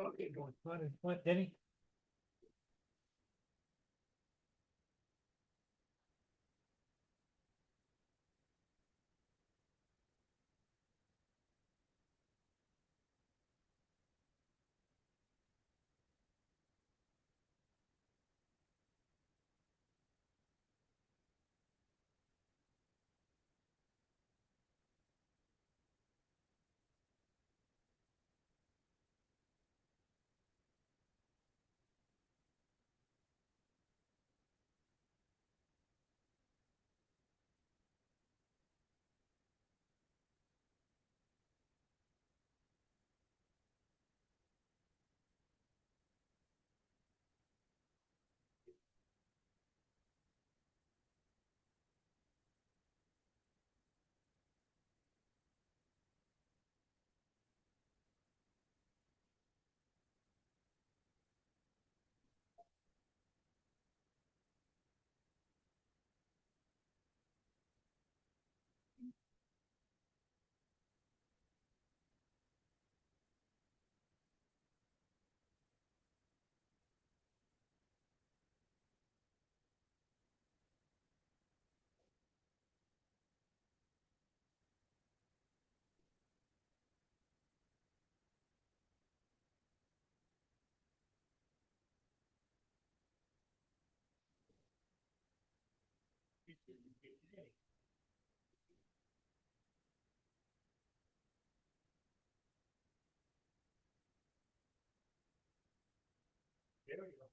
Okay, going, what, Denny? There we go.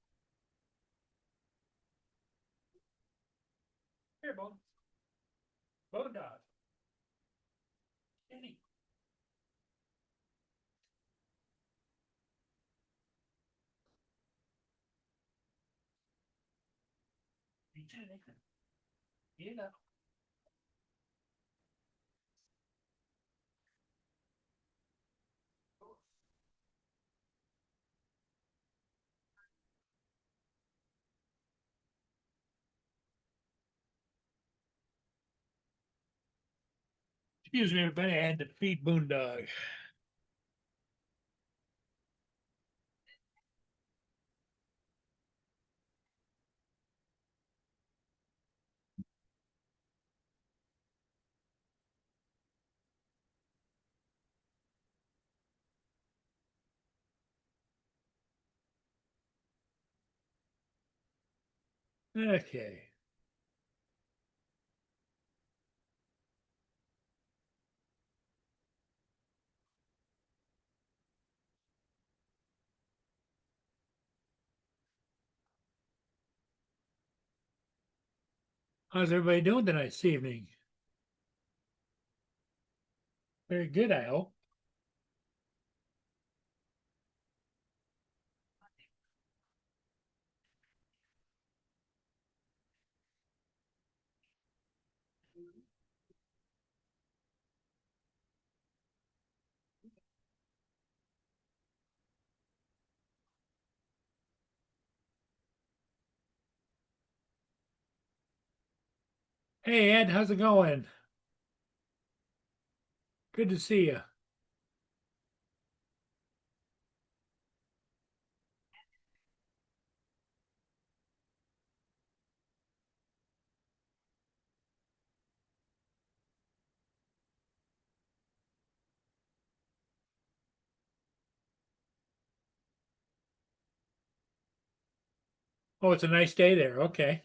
Here, Bone. Bone dog. Denny. Get up. Excuse me, everybody, I had to feed Boondog. Okay. How's everybody doing tonight, this evening? Very good, I hope. Hey, Ed, how's it going? Good to see you. Oh, it's a nice day there. Okay.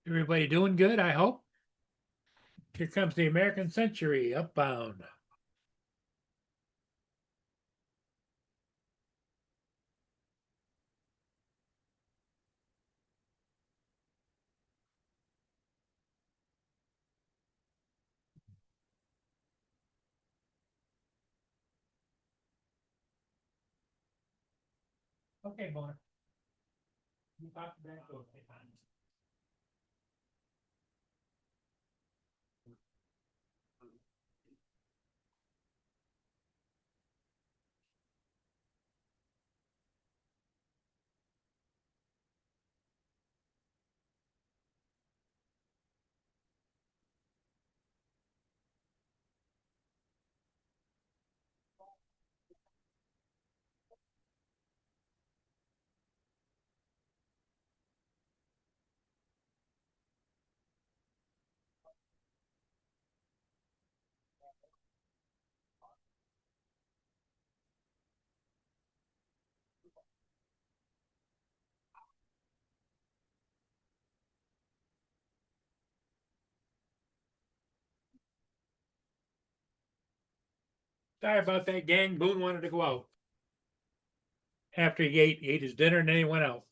Everybody doing good, I hope. Here comes the American Century upbound. Okay, boy. You pop that over. Sorry about that, gang. Boone wanted to go out. After he ate his dinner, and then he went out.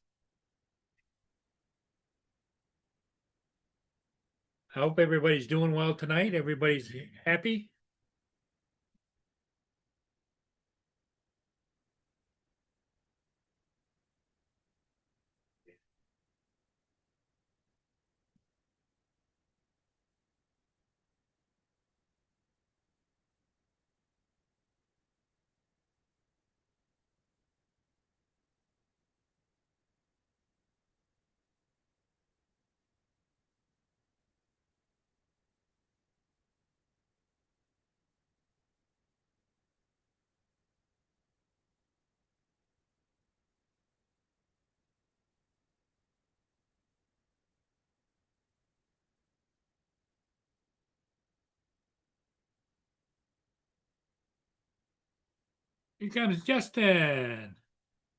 I hope everybody's doing well tonight. Everybody's happy. Here comes Justin.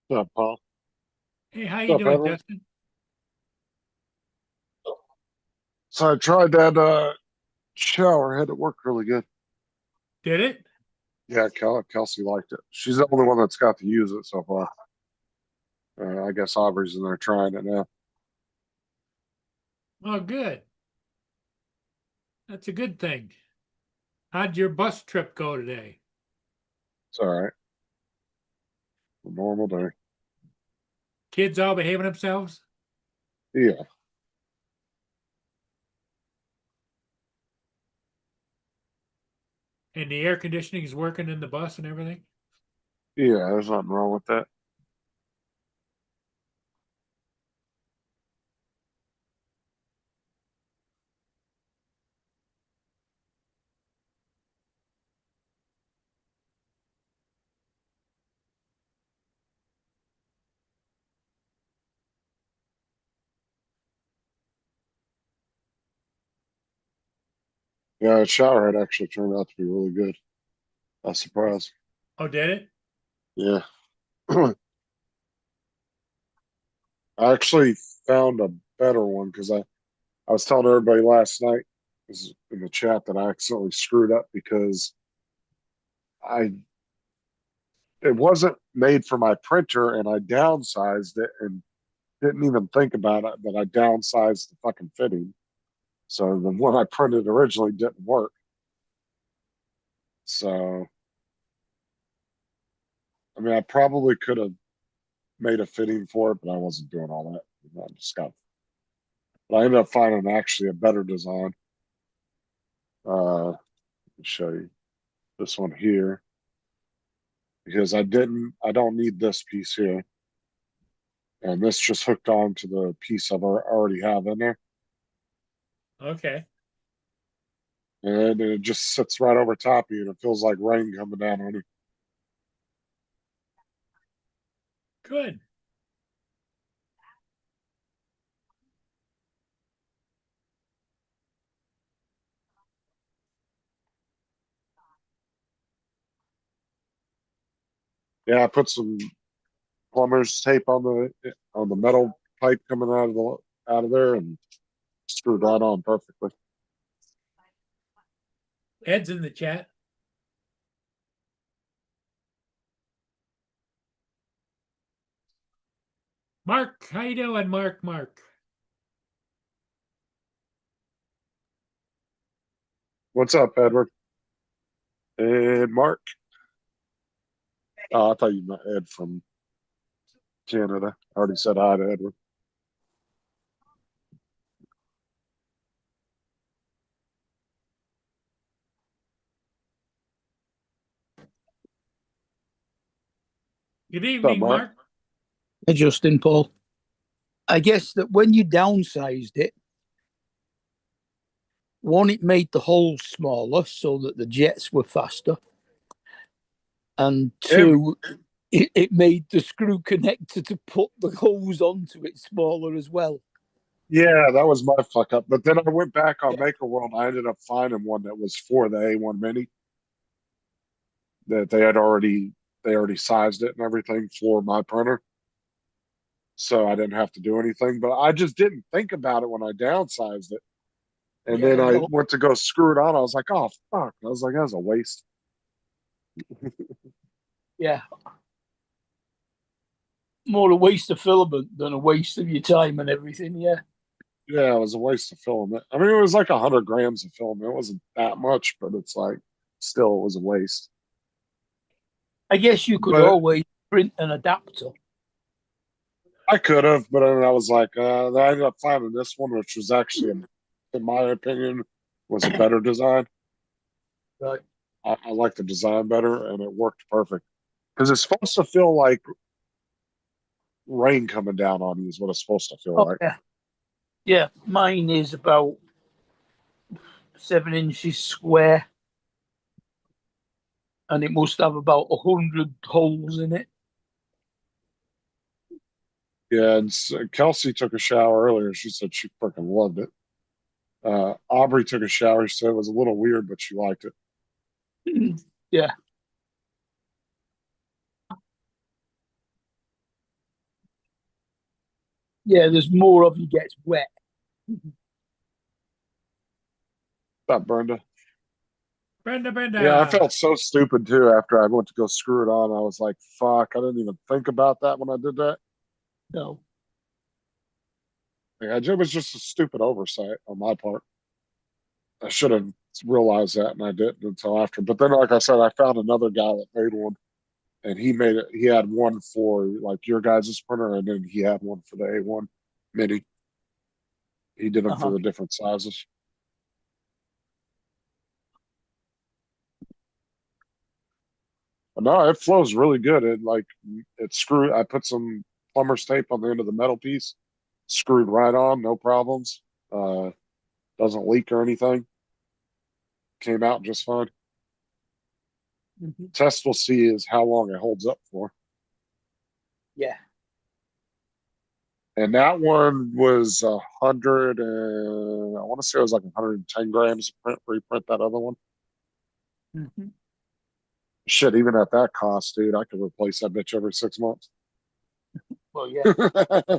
What's up, Paul? Hey, how you What's up, doing, Edwin? Justin? So I tried that shower, had it work really good. Did it? Yeah, Kelsey liked it. She's the only one that's got to use it so far. I guess Aubrey's in there trying it now. Oh, good. That's a good thing. How'd your bus trip go today? It's all right. A normal day. Kids all behaving themselves? Yeah, And the air conditioning is working in the bus and everything? yeah, there's nothing wrong with that. Yeah, the shower head actually turned out to be really good. I was surprised. Oh, did it? Yeah. I actually found a better one because I was telling everybody last night in the chat that I accidentally screwed up because I it wasn't made for my printer and I downsized it and didn't even think about it that I downsized the fucking fitting. So the one I printed originally didn't work. So I mean I probably could have made a fitting for it, but I wasn't doing all that. I just got but I ended up finding actually a better design. Let me show you this one here because I don't need this piece here. And this just hooked on to the piece already have in there. Okay. And it just sits right over top of you and it feels like rain coming down on you. Good. Yeah, I put some plumber's tape on the metal pipe coming out of there and screwed that on perfectly. Ed's in the chat. Mark, how you doing, Mark? What's up, Edward? And Mark. Oh, I thought you meant Ed from Canada. I already said hi to Edward. Good What's up, evening, Mark? Mark. Hey, Justin, Paul. I guess that when you downsized it, one, it made the holes smaller so that the jets were faster. And two, it made the screw connector to put the hose onto it smaller as well. Yeah, that was my fuck up. But then I went back on Maker World. I ended up finding one that was for the A1 Mini that they already sized it and everything for my printer. So I didn't have to do anything. But I just didn't think about it when I downsized it. And then I went to go screw it on. I was like, oh fuck. I was like, that was a waste. Yeah. More a waste of filament than a waste of your time and everything, yeah. Yeah, it was a waste of filament. I mean, it was like 100 grams of filament. It wasn't that much, but it's like still it was a waste. I guess you could But always print an adapter. I could have, but then I was like, I ended up finding this one, which was actually, in my opinion, was a better design. Right. I like the design better, and it worked perfect because it's supposed to feel like rain coming down on you. Is what it's supposed to feel like. Yeah. Yeah, mine is about 7 inches square, and it must have about 100 holes in it. Yeah, and Kelsey took a shower earlier. She said she freaking loved it. Aubrey took a shower. She said it was a little weird, but she liked it. Yeah. Yeah, there's more of you gets wet. What's up, Brenda? Brenda. Yeah, I felt so stupid too after I went to go screw it on. I was like, fuck, I didn't even think about that when I did that. No. Like, it was just a stupid oversight on my part. I should have realized that, and I didn't until after. But then, like I said, I found another guy that made one, and he made it. He had one for like your guys' printer, and then he had one for the A1 Mini. He did them for the different sizes. But no, it flows really good. It's screwed. I put some plumber's tape on the end of the metal piece, screwed right on, no problems. Doesn't leak or anything. Came out just fine. Test we'll see is how long it holds up for. Yeah. And that one was 100, and I want to say it was like 110 grams to reprint that other one. Shit, even at that cost, dude, I could replace that bitch every 6 months. Well, yeah.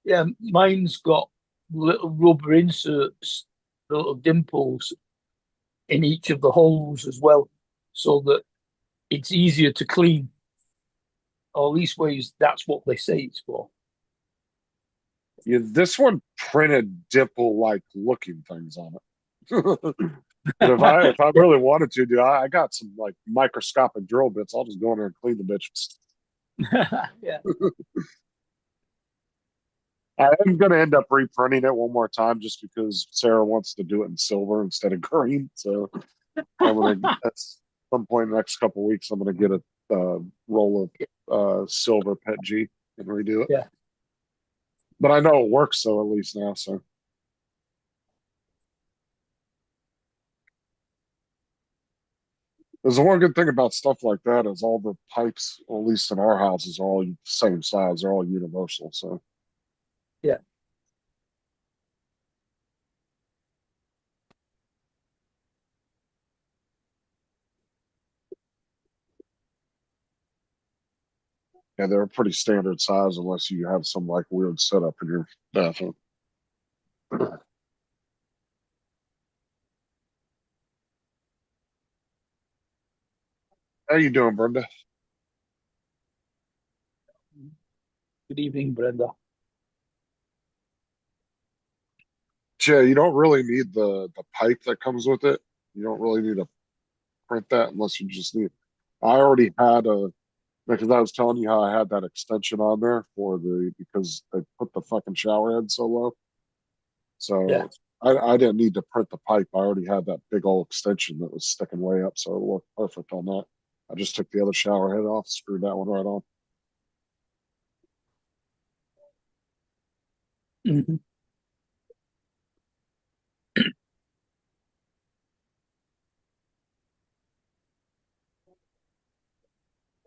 Yeah, mine's got little rubber inserts, little dimples in each of the holes as well, so that it's easier to clean. Or at least ways that's what they say it's for. Yeah, this one printed dimple like looking things on it. But if I really wanted to, dude, I got some like microscopic drill bits. I'll just go in there and clean the bitch. Yeah. I'm gonna end up reprinting it one more time just because Sarah wants to do it in silver instead of green. So I'm gonna at some point in the next couple of weeks, I'm gonna get a roll of silver PET G and redo it. Yeah. But I know it works so at least now. So there's the one good thing about stuff like that is all the pipes, at least in our houses, are all the same size. They're all universal. So Yeah. yeah, they're a pretty standard size unless you have some like weird setup in your bathroom. How you doing, Brenda? Good evening, Brenda. Jay, you don't really need the pipe that comes with it. You don't really need to print that unless you just need. I already had a because I was telling you how I had that extension on there for the because they put the fucking shower head so low. Yeah. So I didn't need to print the pipe. I already had that big old extension that was sticking way up, so it worked perfect on that. I just took the other shower head off, screwed that one right on. Mhm.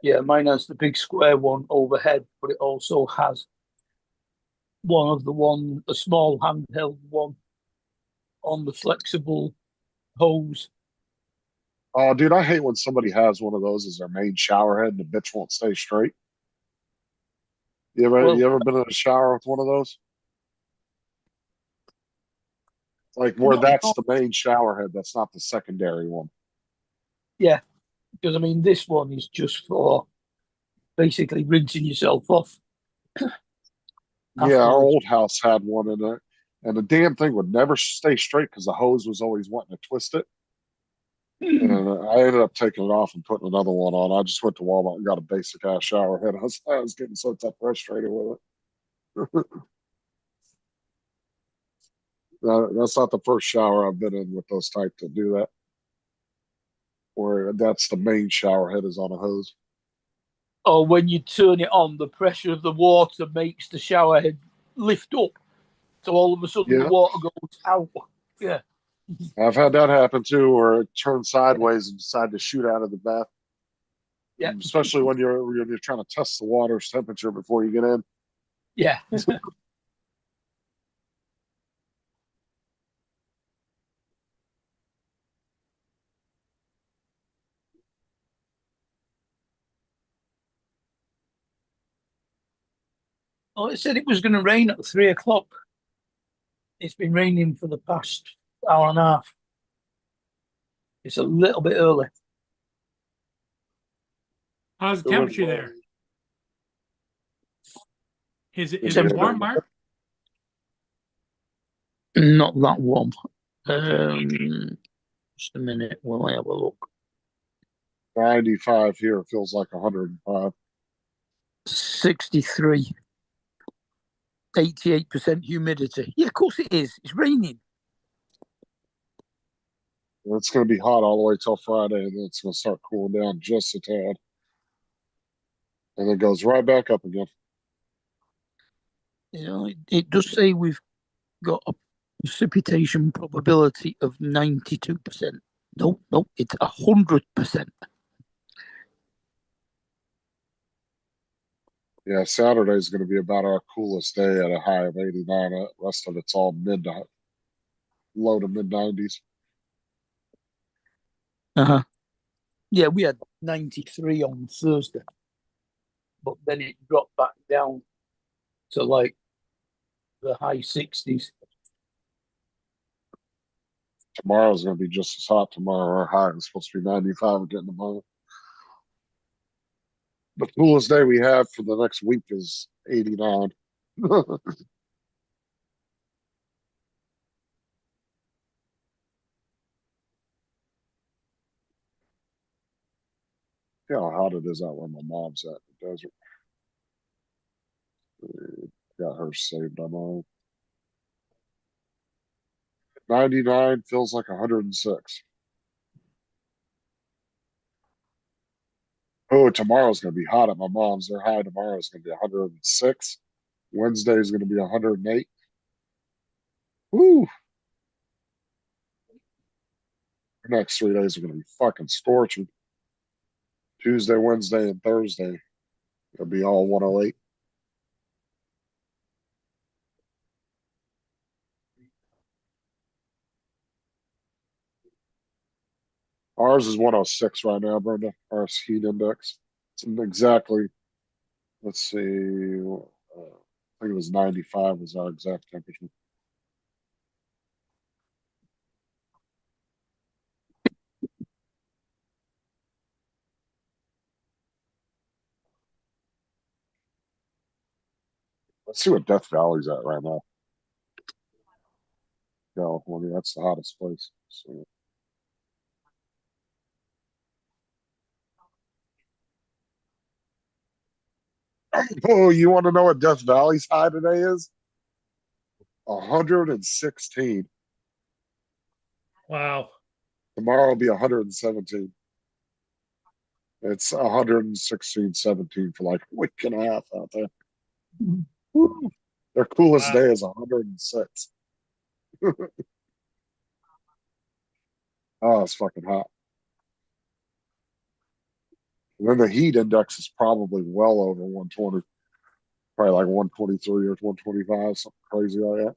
Yeah, mine has the big square one overhead, but it also has a small handheld one on the flexible hose. Oh, dude, I hate when somebody has one of those as their main shower head and the bitch won't stay straight. You Well, ever been in a shower with one of those? Like where not, that's not the main shower head, that's not the secondary one. yeah, because I mean this one is just for basically rinsing yourself off Yeah, our afterwards. old house had one in it, and the damn thing would never stay straight because the hose was always wanting to twist it. And I ended up taking it off and putting another one on. I just went to Walmart and got a basic ass shower head. I was getting so frustrated with it. That's not the first shower I've been in with those type to do that, where that's the main shower head is on a hose. Or when you turn it on, the pressure of the water makes the shower head lift up. So all of a sudden the Yeah, water goes out. Yeah. I've had that happen too, where it turns Yeah. sideways and decide to shoot out of the bath. Yeah. Especially when you're trying to test the water's temperature before you get in. Yeah. Well, it said it was going to rain at 3 o'clock. It's been raining for the past hour and a half. It's a little bit early. How's the It was temperature there? Is it yeah, warm, Mark? Not that warm. Okay. Just a minute. We'll have a look. 95 here feels like 105. 63, 88% humidity. Yeah, of course it is. It's raining. It's going to be hot all the way till Friday, and then it's going to start cooling down just a tad, and it goes right back up again. You know, it does say we've got a precipitation probability of 92%. No, no, it's 100%. Yeah, Saturday is going to be about our coolest day at a high of 89. The rest of it's all mid to low to mid 90s. Uh-huh. Yeah, we had 93 on Thursday, but then it dropped back down to like the high 60s. Tomorrow's going to be just as hot. Tomorrow, our high is supposed to be 95 again tomorrow. The coolest day we have for the next week is 89. You know how hot it is out where my mom's at in the desert. Got her saved on mine. 99 feels like 106. Oh, tomorrow's going to be hot at my mom's. Their high tomorrow is going to be 106. Wednesday is going to be 108. Woo! The next 3 days are going to be fucking scorching. Tuesday, Wednesday, and Thursday, it'll be all 108. Ours is 106 right now, Brenda. Our heat index. It's exactly, let's see, I think it was 95 was our exact temperature. Let's see what Death Valley's at right now. California, that's the hottest place. So, oh, you want to know what Death Valley's high today is? 116. Wow. Tomorrow will be 117. It's 116, 17 for like a week and a half out there. Woo. Their coolest Wow. day is 106. Oh, it's fucking hot. And then the heat index is probably well over 120, probably like 123 or 125, something crazy like that.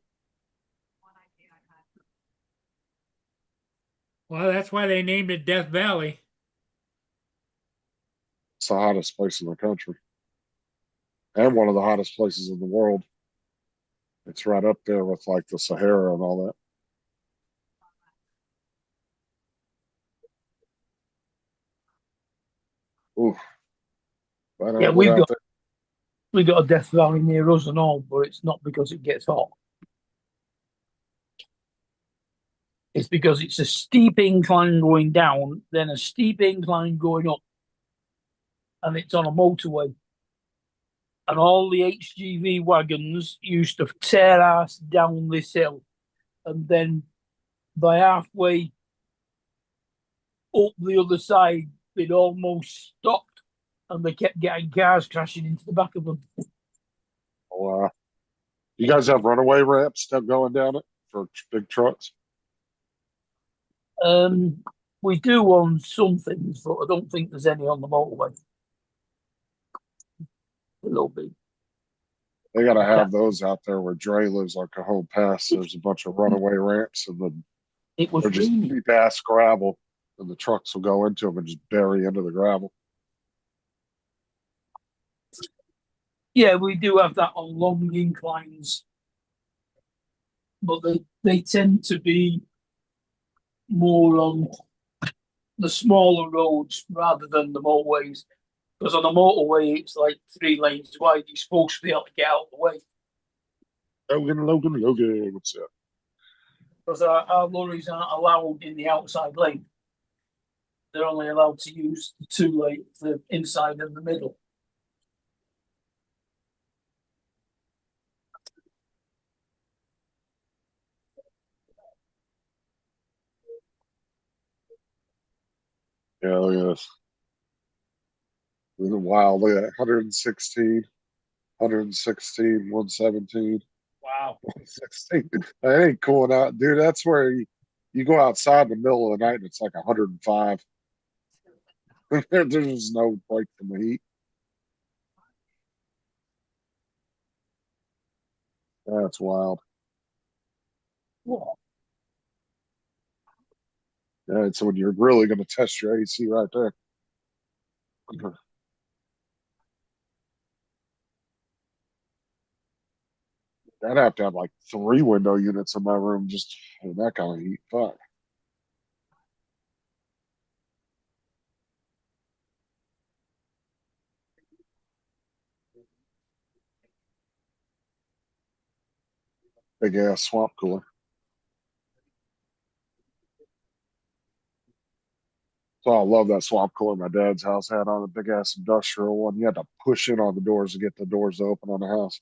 Well, that's why they named it Death Valley. It's the hottest place in the country and one of the hottest places in the world. It's right up there with like the Sahara and all that. Ooh, I Yeah, don't get out there. we got a Death Valley near us and all, but it's not because it gets hot. It's because it's a steep incline going down, then a steep incline going up, and it's on a motorway. And all the HGV wagons used to tear ass down this hill, and then by halfway up the other side, they'd almost stopped, and they kept getting cars crashing into the back of them. Oh, you guys have runaway ramps still going down it for big trucks? Um, we do on some things, but I don't think there's any on the motorway. A little bit. They got to have those out there where Dre lives on Cajon Pass. There's a bunch of runaway ramps, and then It was they're just raining. deep ass gravel, and the trucks will go into them and just bury into the gravel. Yeah, we do have that on long inclines, but they tend to be more on the smaller roads rather than the motorways. Because on a motorway, it's like 3 lanes wide. You're supposed to be able to get out of the way. Logan, what's up? Because our lorries aren't allowed in the outside lane. They're only allowed to use the 2 lane, the inside and the middle. Yeah, look at this. Wow, look at that. 116, 116, 117, Wow. 116. That ain't cool out, dude. That's where you go outside in the middle of the night and it's like 105. There's no break from the heat. That's wild. Well, Yeah, so when you're really going to test your AC right there. I'd have to have like 3 window units in my room just for that kind of heat. Fuck. Big ass swamp cooler. So I love that swamp cooler my dad's house had on a big ass industrial one. You had to push in on the doors to get the doors to open on the house.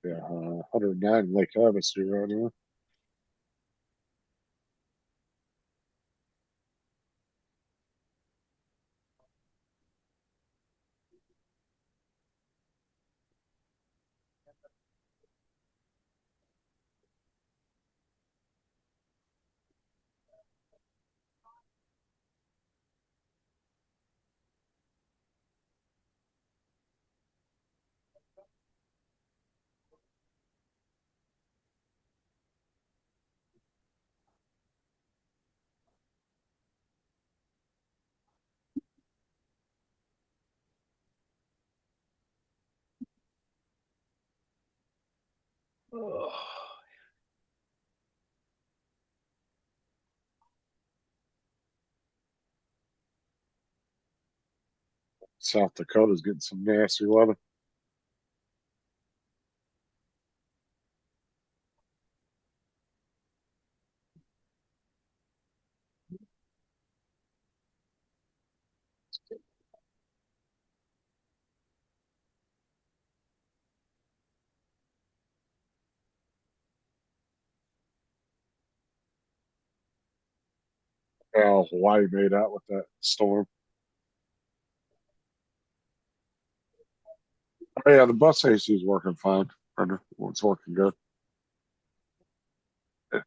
Yeah, 109 Lake Havasu right now. South Dakota's getting some nasty weather. How Hawaii made out with that storm. Oh, yeah, the bus AC is working fine. It's working good.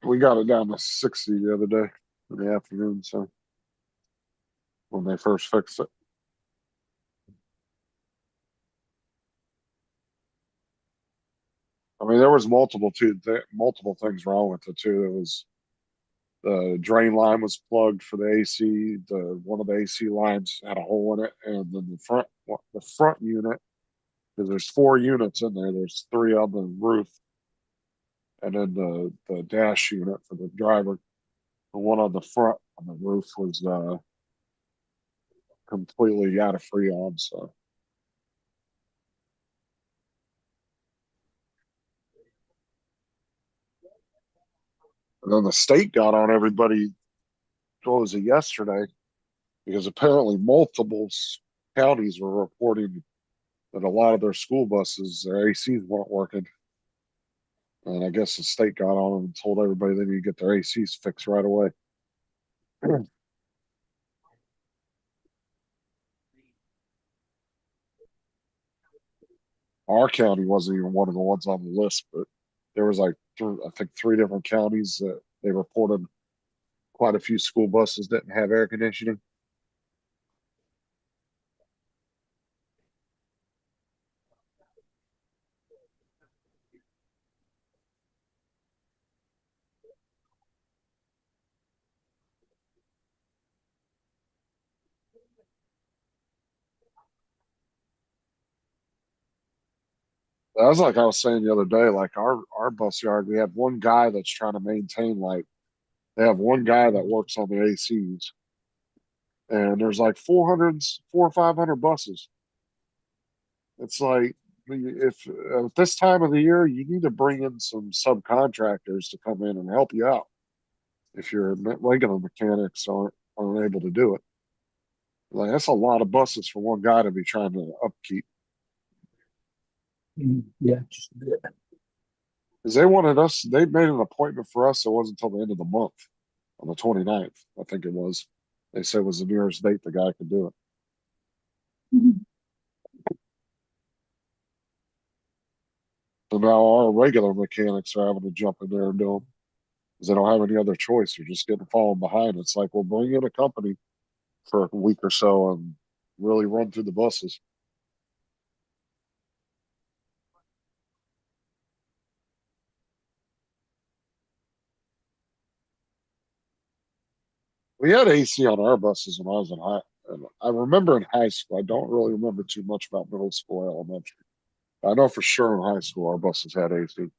We got it down to 60 the other day in the afternoon, so when they first fixed it. I mean, there was multiple things wrong with it too. There was the drain line was plugged for the AC. The one of the AC lines had a hole in it, and then the front unit, because there's 4 units in there. There's 3 on the roof, and then the dash unit for the driver. The one on the front on the roof was completely out of freon. So, and then the state got on everybody. What was it yesterday? Because apparently multiple counties were reporting that a lot of their school buses, their ACs weren't working. And I guess the state got on them and told everybody they need to get their ACs fixed right away. Our county wasn't even one of the ones on the list, but there was like I think 3 different counties that they reported quite a few school buses didn't have air conditioning. That was like I was saying the other day, like our bus yard, we have one guy that's trying to maintain like they have one guy that works on the ACs, and there's like 4 or 500 buses. It's like if at this time of the year, you need to bring in some subcontractors to come in and help you out if your regular mechanics aren't able to do it. Like that's a lot of buses for one guy to be trying to upkeep. Yeah, just a bit. Because they wanted us, they made an appointment for us. It wasn't until the end of the month on the 29th, I think it was. They said was the nearest date the guy could do it. So now our regular mechanics are having to jump in there and do them because they don't have any other choice. They're just getting falling behind. It's like, well, bring in a company for a week or so and really run through the buses. We had AC on our buses when I was in high. And I remember in high school. I don't really remember too much about middle school, elementary. I know for sure in high school our buses had AC.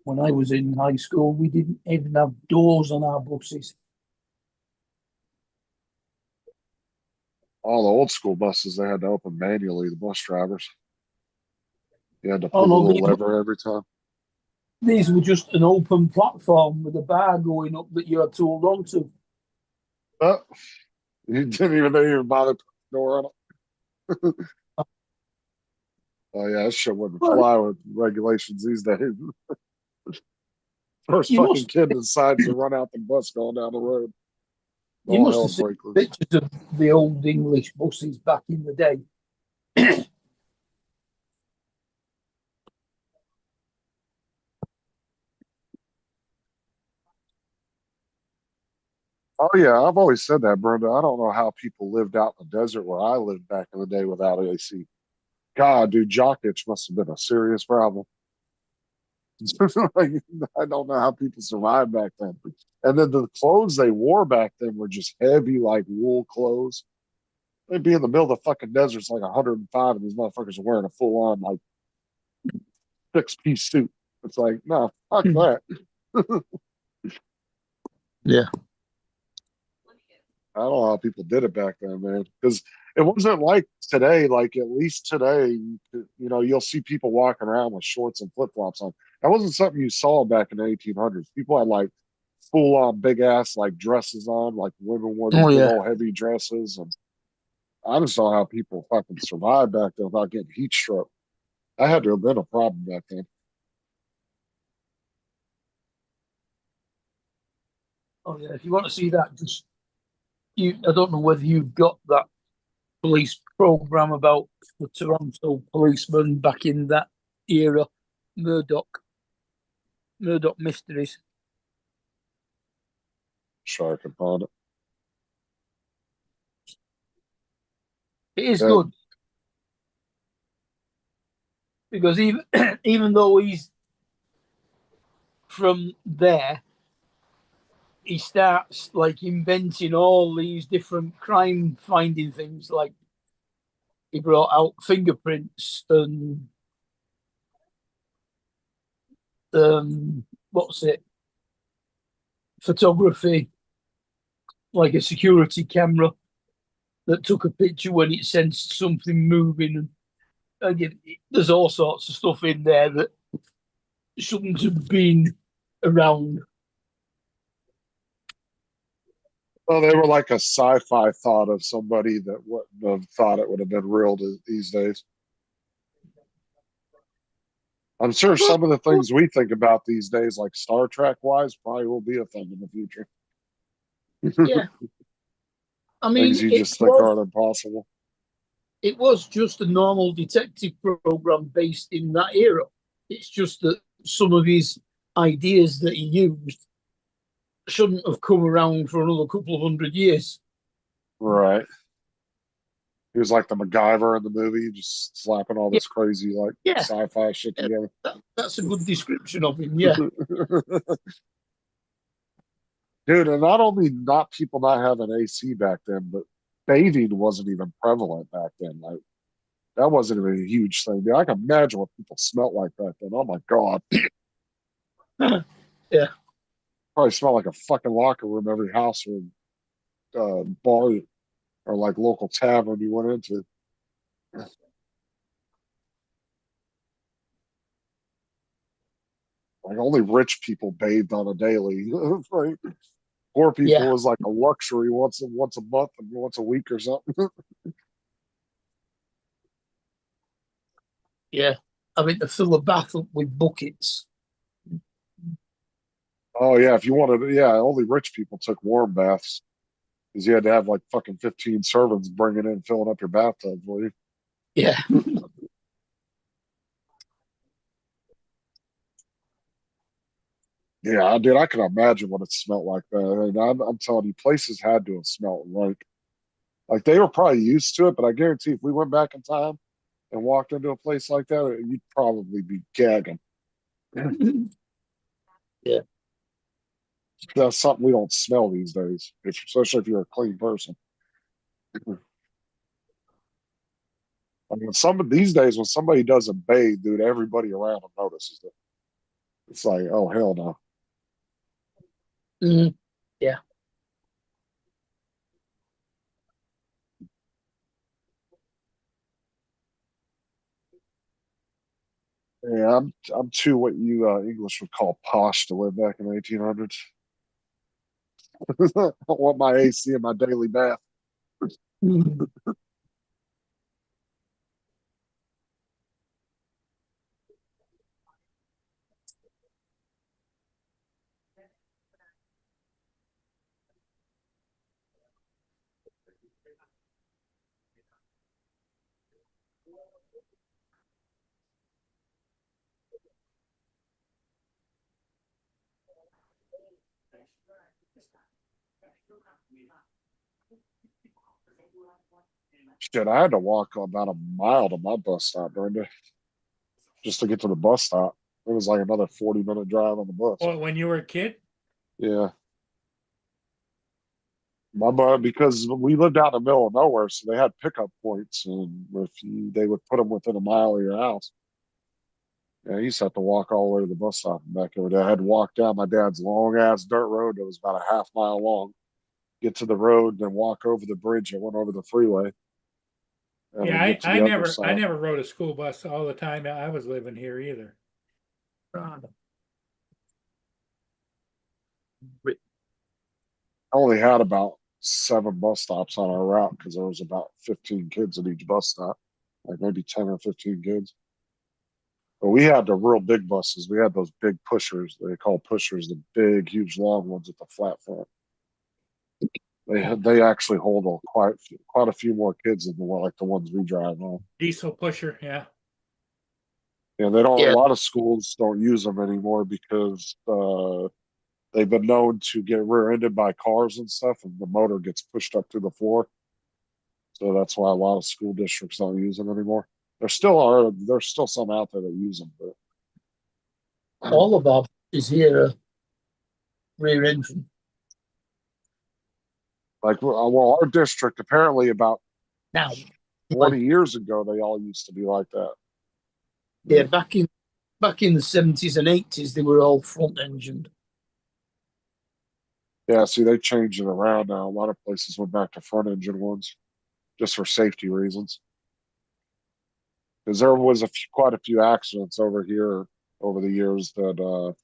When I was in high school, we didn't even have doors on our buses. All the old school buses they had to open manually. The bus drivers, you had to Oh pull the no, little lever every time. these were just an open platform with a bar going up that you had to hold on to. Oh, you didn't even bother putting the door on it. Oh yeah, that shit wouldn't Well, fly with regulations these days. First you fucking must kid decides to run out the bus going down the road. you All must hell have seen breaks loose. pictures of the old English buses back in the day. Oh yeah, I've always said that, Brenda. I don't know how people lived out in the desert where I lived back in the day without AC. God, dude, jock itch must have been a serious problem. Like, I don't know how people survived back then. And then the clothes they wore back then were just heavy, like wool clothes. They'd be in the middle of the fucking desert, it's like 105, and these motherfuckers are wearing a full on like 6-piece suit. It's like, no, fuck that. Yeah. I don't know how people did it back then, man. Because it wasn't like today. Like at least today, you'll see people walking around with shorts and flip flops on. That wasn't something you saw back in the 1800s. People had like full on big ass like dresses on. Like women wore these Oh big yeah. old heavy dresses, and I just saw how people fucking survived back then without getting heat stroke. That had to have been a problem back then. Oh yeah. If you want to see that, just I don't know whether you've got that police program about the Toronto policeman back in that era, Murdoch, Murdoch Mysteries. Sure, I could find it. It is Yeah, good because even even though he's from there, he starts like inventing all these different crime finding things. Like he brought out fingerprints and what's it, photography, like a security camera that took a picture when it sensed something moving. And there's all sorts of stuff in there that shouldn't have been around. well, they were like a sci-fi thought of somebody that wouldn't have thought it would have been real these days. I'm sure some of the things we think about these days, like Star Trek wise, probably will be a thing in the future. Yeah, I Things mean, you just think aren't impossible. it was just a normal detective program based in that era. It's just that some of his ideas that he used shouldn't have come around for another couple of 100 years. Right. He was like the MacGyver in the movie, just slapping all Yeah, this crazy like yeah, sci-fi shit together. that's a good description of him. Yeah, Dude, and not only not people not having AC back then, but bathing wasn't even prevalent back then. Like that wasn't even a huge thing. Dude, I can imagine what people smelled like back then. Oh my God. yeah, Probably smelled like a fucking locker room every house or bar or like local tavern you went into. Like only rich people bathed on a daily. Right? Poor people yeah, was like a luxury once a month and once a week or something. yeah. I mean, to fill a bath up with buckets. Oh yeah, if you wanted, yeah, only rich people took warm baths because you had to have like fucking 15 servants bringing in, filling up your bathtub for you. Yeah, Yeah, dude, I can imagine what it smelled like that. And I'm telling you, places had to have smelled like they were probably used to it, but I guarantee if we went back in time and walked into a place like that, you'd probably be gagging. yeah, That's something we don't smell these days, especially if you're a clean person. I mean, some of these days when somebody doesn't bathe, dude, everybody around them notices it. It's like, oh hell no. mm, yeah. Yeah, I'm too what you English would call posh to live back in the 1800s. I want my AC in my daily bath. Mm. Shit, I had to walk about a mile to my bus stop, Brenda, just to get to the bus stop. It was like another 40-minute drive on the bus. Well, when you were a kid? Yeah. My bus, because we lived out in the middle of nowhere, so they had pickup points, and they would put them within a mile of your house. Yeah, I used to have to walk all the way to the bus stop and back every day. I had to walk down my dad's long ass dirt road that was about a half mile long, get to the road, then walk over the bridge that went over the freeway, and Yeah, then get to I the other never I side. never rode a school bus all the time I was living here either. I only had about 7 bus stops on our route because there was about 15 kids at each bus stop, like maybe 10 or 15 kids. But we had the real big buses. We had those big pushers. They call pushers the big, huge, long ones with the flat front. They actually hold quite a few more kids than the one like the ones we drive on. Diesel pusher, yeah. And they don't. A Yeah, lot of schools don't use them anymore because they've been known to get rear-ended by cars and stuff, and the motor gets pushed up through the floor. So that's why a lot of school districts don't use them anymore. There still are. There's still some out there that use them, but all of our is here a rear engine. like, well, our district apparently about Now, 20 like years ago, they all used to be like that. yeah, But, back in the 70s and 80s, they were all front engined. yeah, see, they changed it around now. A lot of places went back to front engine ones just for safety reasons. Because there was quite a few accidents over here over the years that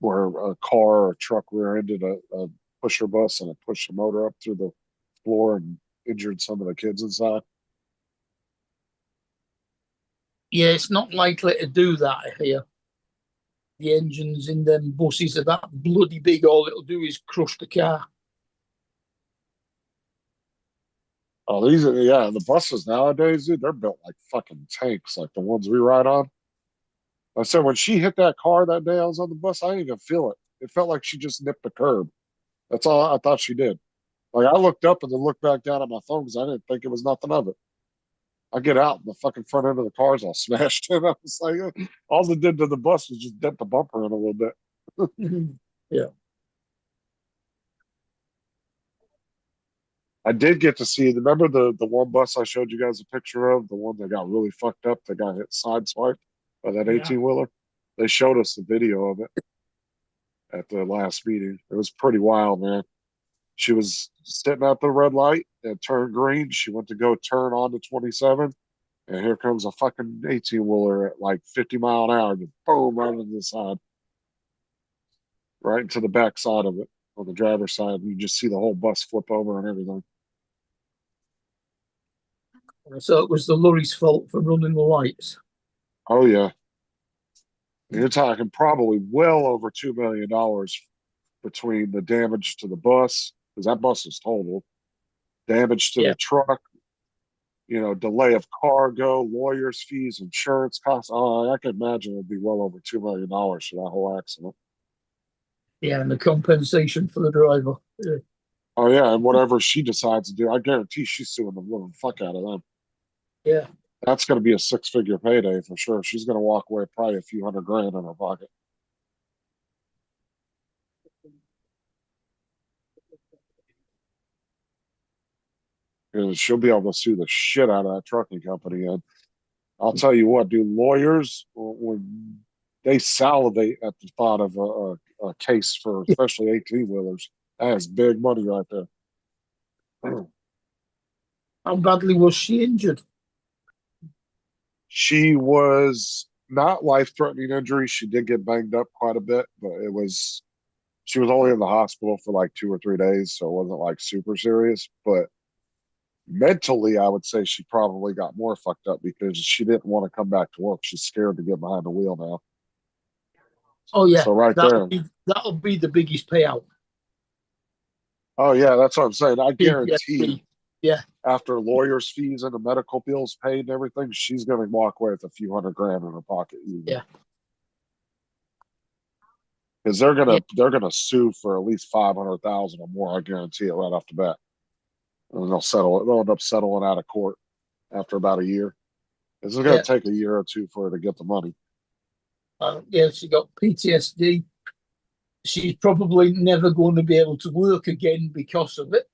where a car or a truck rear-ended a pusher bus and it pushed the motor up through the floor and injured some of the kids inside. Yeah, it's not likely to do that here. The engines in them buses are that bloody big, all it'll do is crush the car. Oh, yeah, the buses nowadays, dude, they're built like fucking tanks, like the ones we ride on. I said when she hit that car that day I was on the bus, I didn't even feel it. It felt like she just nipped the curb. That's all I thought she did. Like I looked up and then looked back down at my phone because I didn't think it was nothing of it. I get out and the fucking front end of the car's all smashed in. I was like, all it did to the bus was just dent the bumper in a little bit. Yeah. I did get to see. Remember the one bus I showed you guys a picture of, the one that got really fucked up, that got hit sideswiped by that Yeah. 18-wheeler. They showed us the video of it at the last meeting. It was pretty wild, man. She was sitting at the red light and turned green. She went to go turn on to 27, and here comes a fucking 18-wheeler at like 50 mile an hour, just boom right into the side, right into the back side of it on the driver's side. You just see the whole bus flip over and everything. So it was the lorry's fault for running the lights. Oh yeah, you're talking probably well over $2 million between the damage to the bus, because that bus is totaled, damage to Yeah. the truck, delay of cargo, lawyers' fees, insurance costs. Oh, I can imagine it'd be well over $2 million for that whole accident. Yeah, and the compensation for the driver. Yeah. Oh yeah, and whatever she decides to do, I guarantee she's suing the living fuck out of them. Yeah. That's going to be a 6-figure payday for sure. She's going to walk away probably a few $100,000 in her pocket. Because she'll be able to sue the shit out of that trucking company. And I'll tell you what, dude, lawyers, when they salivate at the thought of a case for especially 18-wheelers, that is big money right there. How badly was she injured? She was not life-threatening injuries. She did get banged up quite a bit, but she was only in the hospital for like 2 or 3 days, so it wasn't like super serious. But mentally, I would say she probably got more fucked up because she didn't want to come back to work. She's scared to get behind the wheel now. Oh yeah, So right there. that'll be the biggest payout. Oh yeah, that's what I'm saying. I guarantee PTSD. Yeah, after lawyers' fees and the medical bills paid and everything, she's gonna walk away with a few $100,000 in her pocket. yeah, Because they're gonna sue for at least 500,000 or more. I guarantee it right off the bat. And they'll settle it. They'll end up settling out of court after about a year. It's gonna yeah. take a year or two for her to get the money. Yeah, she got PTSD. She's probably never going to be able to work again because of it,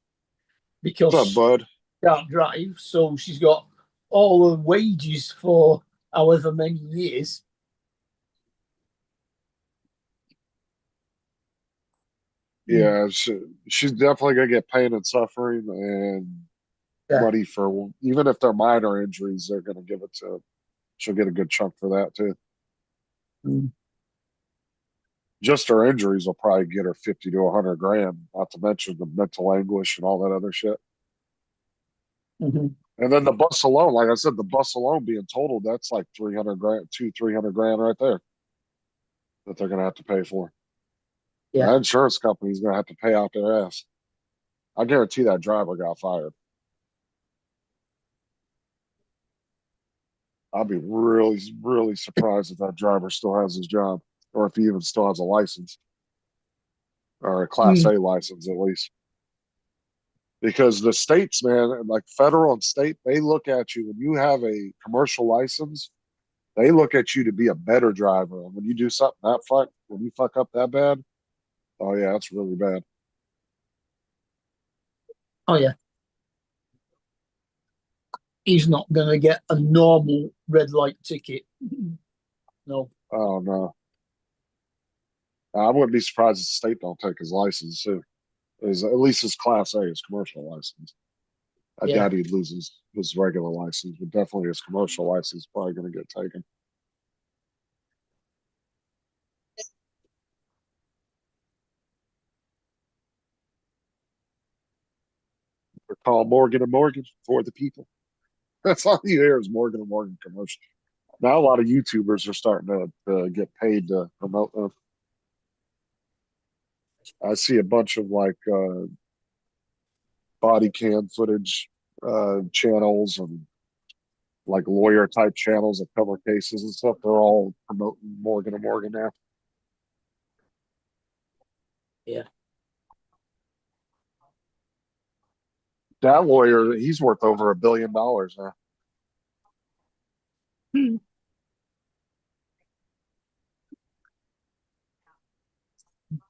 What's up, because bud? she can't drive. So she's got all her wages for however many years. Yeah, she's definitely gonna get pain and suffering and Yeah. money for even if they're minor injuries, they're gonna give it to. She'll get a good chunk for that too. Mm. Just her injuries will probably get her 50 to 100 grand, not to mention the mental anguish and all that other shit. Mm-hmm. And then the bus alone, like I said, the bus alone being totaled, that's like 300 grand, 300 grand right there that they're gonna have to pay for. Yeah. The insurance company's gonna have to pay out their ass. I guarantee that driver got fired. I'd be really, really surprised if that driver still has his job, or if he even still has a license or a Class Mm. A license at least. Because the states, man, like federal and state, they look at you when you have a commercial license. They look at you to be a better driver. And when you do something when you fuck up that bad, oh yeah, that's really bad. Oh yeah. He's not going to get a normal red light ticket. No. Oh no, I wouldn't be surprised if the state don't take his license too. Is at least his Class A, his commercial license. I Yeah. doubt he'd lose his regular license, but definitely his commercial license is probably going to get taken. We're calling Morgan and Morgan for the people. That's all you hear is Morgan and Morgan commercial. Now a lot of YouTubers are starting to get paid to promote them. I see a bunch of like body cam footage channels and like lawyer type channels that cover cases and stuff. They're all promoting Morgan and Morgan now. Yeah. That lawyer, he's worth over $1 billion now. Hmm.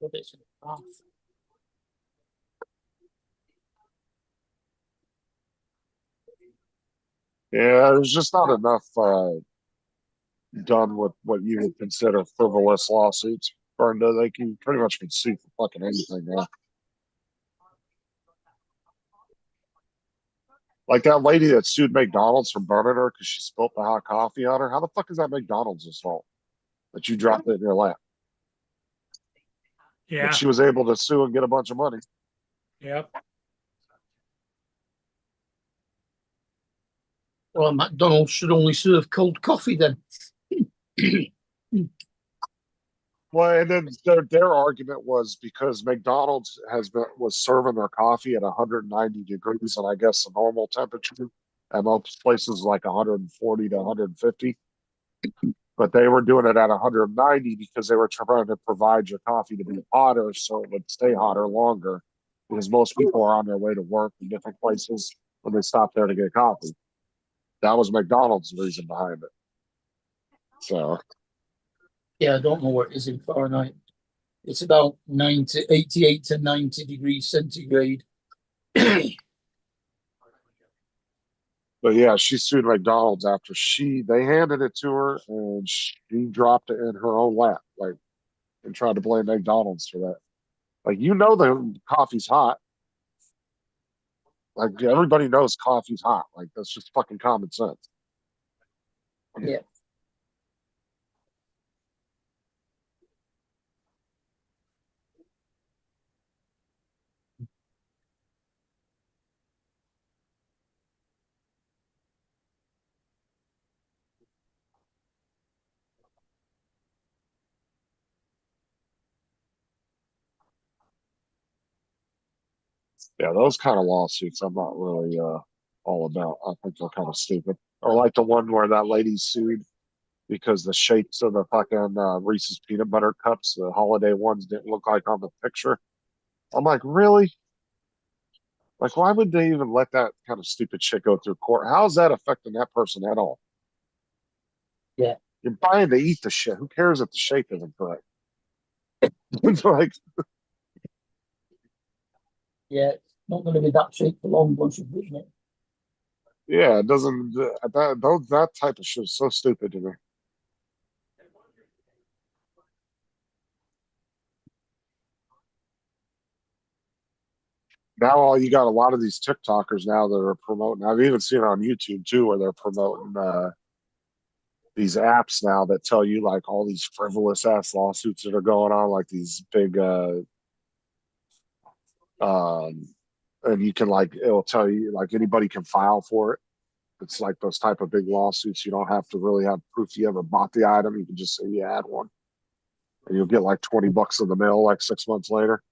But it's off. Yeah, there's just not enough done with what you would consider frivolous lawsuits. Burned, they can pretty much can sue for fucking anything now. Like that lady that sued McDonald's for burning her because she spilt the hot coffee on her. How the fuck is that McDonald's fault that you dropped it in your lap? But Yeah, she was able to sue and get a bunch of money. yep. Well, McDonald's should only serve cold coffee then. Well, and then their argument was because McDonald's was serving their coffee at 190 degrees, and I guess the normal temperature at most places like 140 to 150. But they were doing it at 190 because they were trying to provide your coffee to be hotter so it would stay hotter longer. Because most people are on their way to work in different places when they stop there to get coffee. That was McDonald's reason behind it. So Yeah, I don't know what it is in Fahrenheit. It's about 88 to 90 degrees centigrade. but yeah, she sued McDonald's after they handed it to her and she dropped it in her own lap, like, and tried to blame McDonald's for that. Like, the coffee's hot. Like, everybody knows coffee's hot. Like, that's just fucking common sense. Yeah. Yeah, those kind of lawsuits I'm not really all about. I think they're kind of stupid. Or like the one where that lady sued because the shapes of the fucking Reese's peanut butter cups, the holiday ones, didn't look like on the picture. I'm like, really? Like, why would they even let that kind of stupid shit go through court? How is that affecting that person at all? Yeah, You're buying to eat the shit. Who cares if the shape isn't correct? It's like, yeah, it's not going to be that shape for long once you've written it. yeah, it doesn't. That type of shit is so stupid to me. Now all you got a lot of these TikTokers now that are promoting. I've even seen it on YouTube too, where they're promoting these apps now that tell you like all these frivolous ass lawsuits that are going on, like these big um and you can like it'll tell you like anybody can file for it. It's like those type of big lawsuits. You don't have to really have proof you ever bought the item. You can just say you had one. And you'll get like 20 bucks in the mail like 6 months later.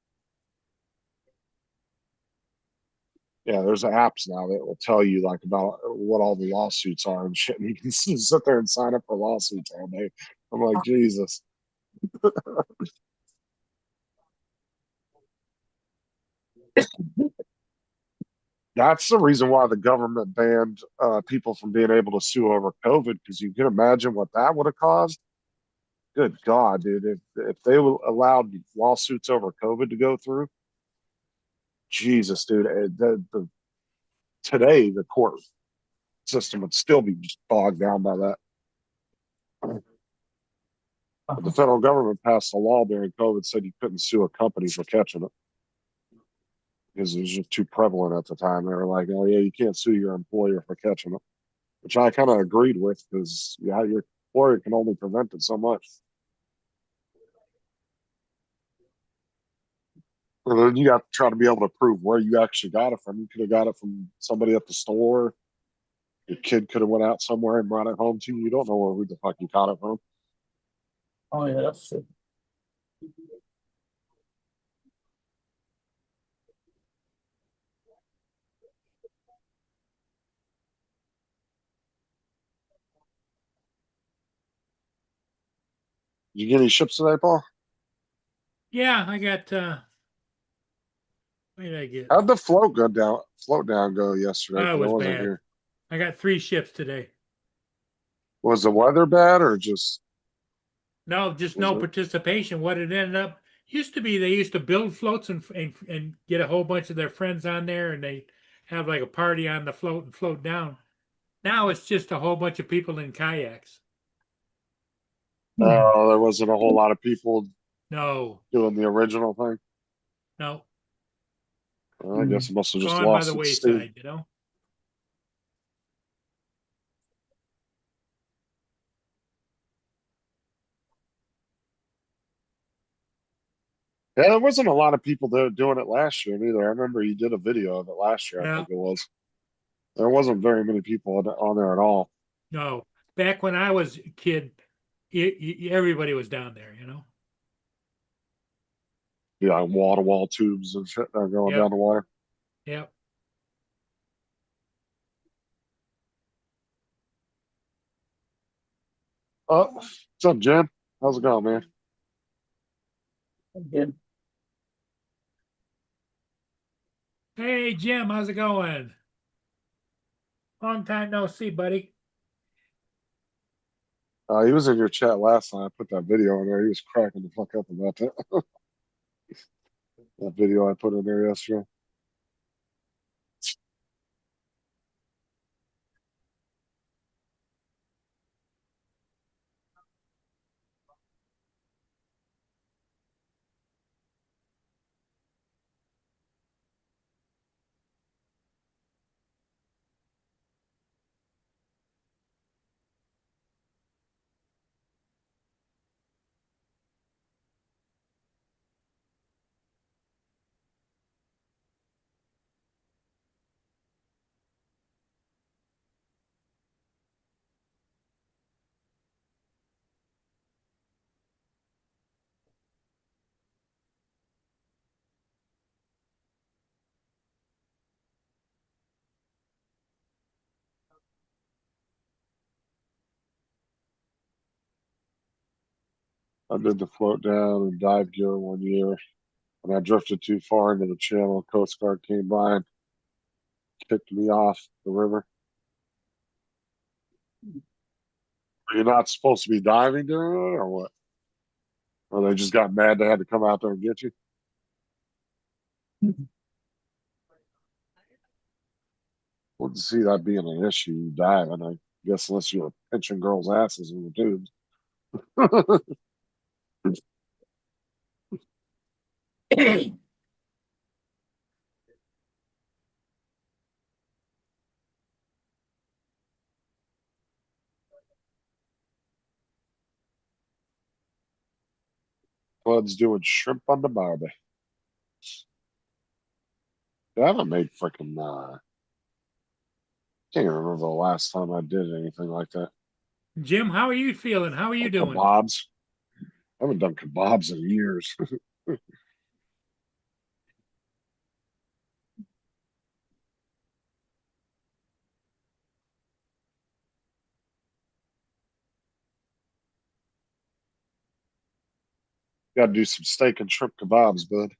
Yeah, there's apps now that will tell you like about what all the lawsuits are and shit. And you can sit there and sign up for lawsuits all day. I'm like, Jesus. That's the reason why the government banned people from being able to sue over COVID, because you can imagine what that would have caused. Good God, dude! If they allowed lawsuits over COVID to go through, Jesus, dude, today the court system would still be just bogged down by that. But the Uh-huh. federal government passed a law during COVID said you couldn't sue a company for catching it because it was just too prevalent at the time. They were like, "Oh yeah, you can't sue your employer for catching it," which I kind of agreed with because yeah, your employer can only prevent it so much. And then you got to try to be able to prove where you actually got it from. You could have got it from somebody at the store. Your kid could have went out somewhere and brought it home to you. You don't know who the fuck you got it from. Oh yeah, that's true. Did you get any ships today, Paul? Yeah, I got what did I get? How'd the float down go yesterday? Oh, it Because I was wasn't bad. here. I got 3 ships today. Was the weather bad or just No, just was no it? participation. What it ended up used to be they used to build floats and get a whole bunch of their friends on there and they have like a party on the float and float down. Now it's just a whole bunch of people in kayaks. Hmm. There wasn't a whole lot of people No, doing the original thing. no, Well, I Hmm. guess it must have just gone by the lost its steam. wayside, you know. Yeah, there wasn't a lot of people there doing it last year either. I remember you did a video of it last year. I Yeah, think it was. There wasn't very many people on there at all. no. Back when I was a kid, everybody was down there, you know. Yeah, wall to wall tubes and shit that are going down Yep, the water. yep. Oh, what's up, Jim? How's it going, man? Again, Hey Jim, how's it going? Long time no see, buddy. He was in your chat last night. I put that video in there. He was cracking the fuck up about that. That video I put in there yesterday. I did the float down and dive gear one year, and I drifted too far into the channel. Coast Guard came by and kicked me off the river. You're not supposed to be diving during it, or what? Or they just got mad they had to come out there and get you? Wouldn't see that being an issue diving, I guess, unless you were pinching girls' asses in the tubes. Bud's doing shrimp on the barbie. I haven't made freaking can't remember the last time I did anything like that. Jim, how are you feeling? How are you doing? Kebabs. I haven't done kebabs in years. Got to do some steak and shrimp kebabs, bud.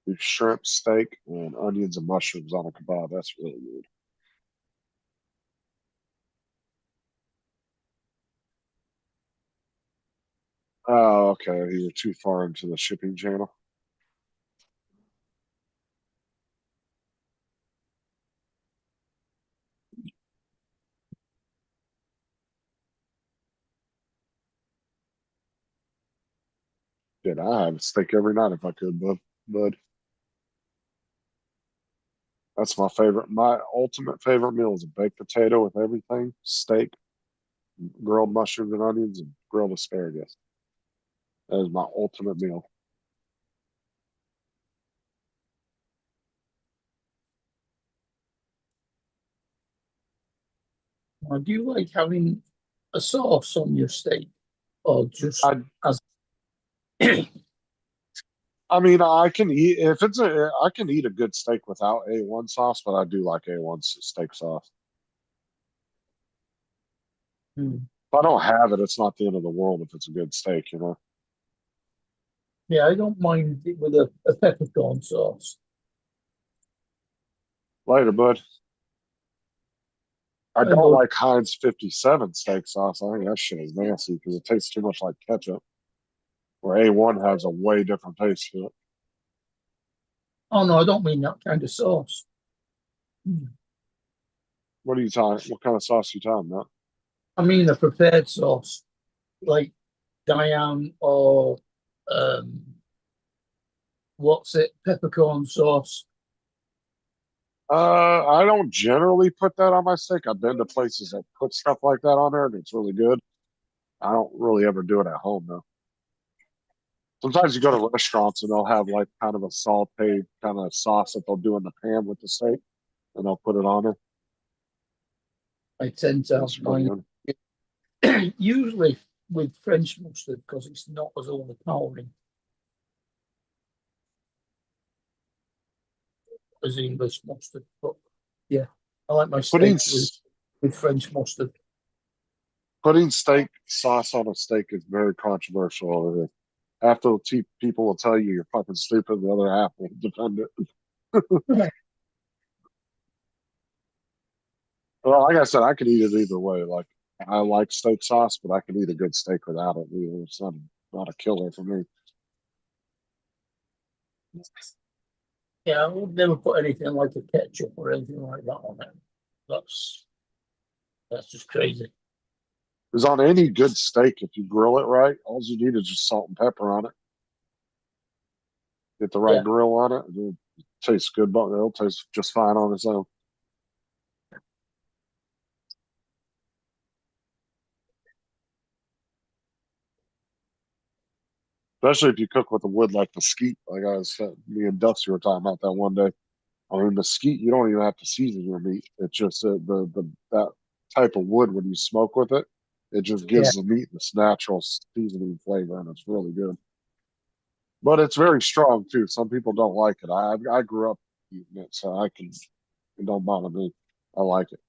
Do shrimp, steak, and onions and mushrooms on a kebab. That's really good. Oh, okay. You were too far into the shipping channel. Dude, I have a steak every night if I could, bud. That's my favorite. My ultimate favorite meal is a baked potato with everything, steak, grilled mushrooms and onions, and grilled asparagus. That is my ultimate meal. Now, do you like having a sauce on your steak, or just I as? I mean, I can eat if it's a. I can eat a good steak without A1 sauce, but I do like A1 steak sauce. Hmm. If I don't have it, it's not the end of the world if it's a good steak, you know. Yeah, I don't mind it with a peppercorn sauce. Later, bud. I I don't would. like Heinz 57 steak sauce. I think that shit is nasty because it tastes too much like ketchup. Where A1 has a way different taste to it. Oh no, I don't mean that kind of sauce. Hmm. What are you talking? What kind of sauce are you talking about? I mean a prepared sauce, like Diane or um, what's it, peppercorn sauce. I don't generally put that on my steak. I've been to places that put stuff like that on there, and it's really good. I don't really ever do it at home though. Sometimes you go to restaurants and they'll have like kind of a sauteed kind of sauce that they'll do in the pan with the steak, and they'll put it on it. I tend to have It's pretty mine good. usually with French mustard because it's not as overpowering as English mustard. But yeah, I like my Putting steak with French mustard. putting steak sauce on a steak is very controversial over here. Half the people will tell you you're fucking stupid. The other half will defend it. Well, like I said, I could eat it either way. Like I like steak sauce, but I can eat a good steak without it. It's not a killer for me. Yeah, I would never put anything like a ketchup or anything like that on it. That's that's just crazy. Because on any good steak, if you grill it right, all you need is just salt and pepper on it. Get the right Yeah, grill on it, and it tastes good, but it'll taste just fine on its own. Especially if you cook with a wood like mesquite, like I was me and Dusty were talking about that one day. I mean, mesquite, you don't even have to season your meat. It's just that type of wood when you smoke with it. It just gives the meat this natural seasoning flavor, and it's really good. But it's very strong too. Some people don't like it. I grew up eating it, so it don't bother me. I like it.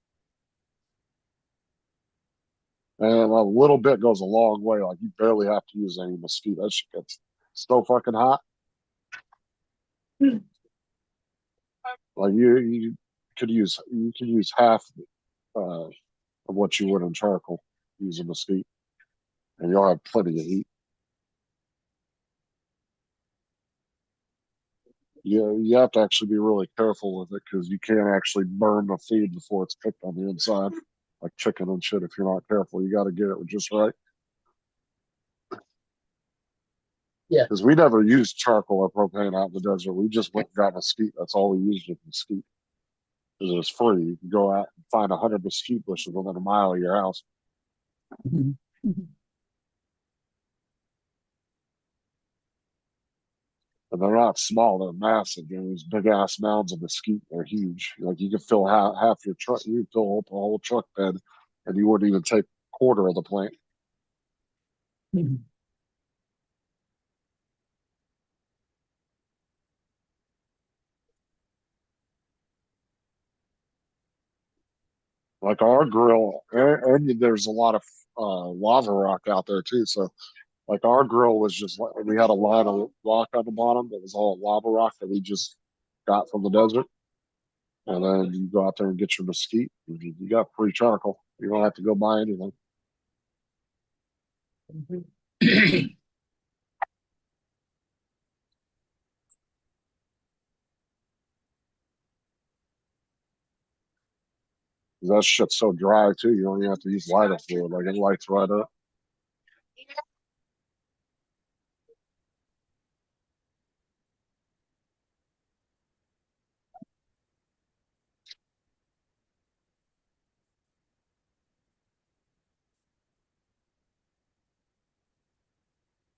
And a little bit goes a long way. Like you barely have to use any mesquite. That shit gets so fucking hot. Like you could use half of what you would in charcoal using mesquite, and you'll have plenty of heat. You have to actually be really careful with it because you can't actually burn the food before it's cooked on the inside, like chicken and shit. If you're not careful, you got to get it just right. Yeah. Because we never used charcoal or propane out in the desert. We just went and got mesquite. That's all we used with mesquite. Because it was free. You can go out and find 100 mesquite bushes within a mile of your house. Mhm. And they're not small; they're massive. You know, these big ass mounds of mesquite. They're huge. Like you could fill half your truck. You could fill up a whole truck bed, and you wouldn't even take a quarter of the plant. Mhm. Like our grill, and there's a lot of lava rock out there too. So, like our grill was just like we had a line of rock on the bottom that was all lava rock that we just got from the desert. And then you go out there and get your mesquite. You got free charcoal. You don't have to go buy anything. That shit's so dry too. You don't even have to use lighter fluid. Like it lights right up.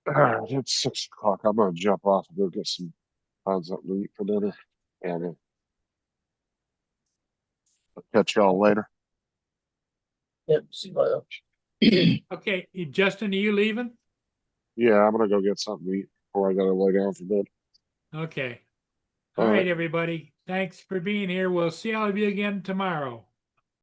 It's 6 o'clock. I'm gonna jump off and go get some find something to eat for dinner. And I'll catch y'all later. Yep, see you later. Okay, Justin, are you leaving? Yeah, I'm gonna go get something to eat before I gotta lay down for bed. Okay. All All right. right, everybody. Thanks for being here. We'll see all of you again tomorrow.